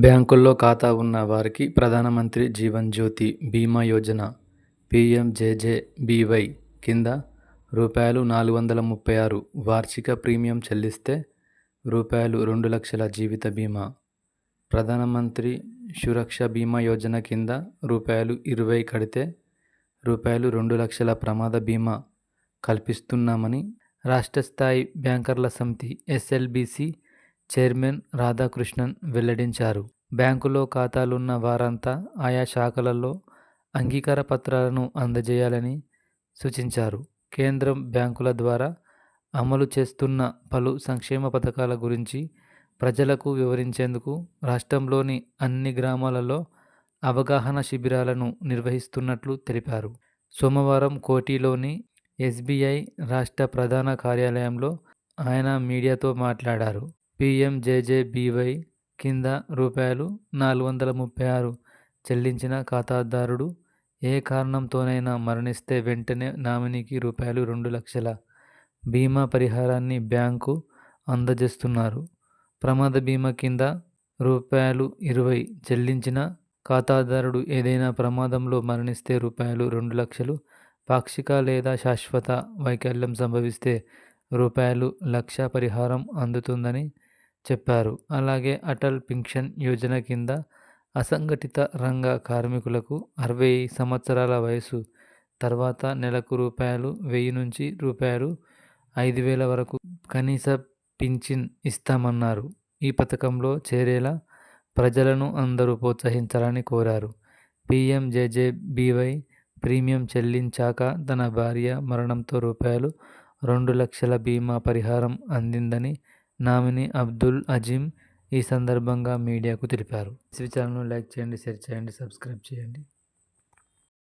బ్యాంకుల్లో ఖాతా ఉన్న వారికి ప్రధానమంత్రి జీవన్ జ్యోతి బీమా యోజన పీఎంజేజేబీవై కింద రూపాయలు 436 వార్షిక ప్రీమియం చెల్లిస్తే రూపాయలు 2,00,000 జీవిత బీమా, ప్రధానమంత్రి సురక్ష బీమా యోజన కింద రూపాయలు 20 కడితే రూపాయలు 2,00,000 ప్రమాద బీమా కల్పిస్తున్నామని రాష్ట్ర స్థాయి బ్యాంకర్ల సమితి ఎస్ఎల్బీసీ చైర్మన్ రాధాకృష్ణన్ వెల్లడించారు. బ్యాంకులో ఖాతాలున్న వారంతా ఆయా శాఖలలో అంగీకార పత్రాలను అందజేయాలని సూచించారు. కేంద్రం బ్యాంకుల ద్వారా అమలు చేస్తున్న పలు సంక్షేమ పథకాల గురించి ప్రజలకు వివరించేందుకు రాష్ట్రంలోని అన్ని గ్రామాలలో అవగాహన శిబిరాలను నిర్వహిస్తున్నట్లు తెలిపారు. సోమవారం కోటిలోని ఎస్బీఐ రాష్ట్ర ప్రధాన కార్యాలయంలో ఆయన మీడియాతో మాట్లాడారు. పీఎంజేజేబీవై కింద రూపాయలు 436 చెల్లించిన ఖాతాదారుడు ఏ కారణంతోనైనా మరణిస్తే వెంటనే నామినీకి రూపాయలు 2,00,000 బీమా పరిహారాన్ని బ్యాంకు అందజేస్తున్నారు. ప్రమాద బీమా కింద రూపాయలు 20 చెల్లించిన ఖాతాదారుడు ఏదైనా ప్రమాదంలో మరణిస్తే రూపాయలు 2,00,000, పాక్షిక లేదా శాశ్వత వైకల్యం సంభవిస్తే రూపాయలు 1,00,000 పరిహారం అందుతుందని చెప్పారు. అలాగే అటల్ పెన్షన్ యోజన కింద అసంఘటిత రంగ కార్మికులకు 60 సంవత్సరాల వయసు తర్వాత నెలకు రూపాయలు 1,000 నుంచి రూపాయలు 5,000 వరకు కనీస పింఛన్ ఇస్తామన్నారు. ఈ పథకంలో చేరేలా ప్రజలను అందరూ ప్రోత్సహించాలని కోరారు. పీఎంజేజేబీవై ప్రీమియం చెల్లించాక తన భార్య మరణంతో రూపాయలు 2,00,000 బీమా పరిహారం అందిందని నామినీ అబ్దుల్ అజీం ఈ సందర్భంగా మీడియాకు తెలిపారు. ఛానల్ను లైక్ చేయండి, షేర్ చేయండి, సబ్స్క్రైబ్ చేయండి.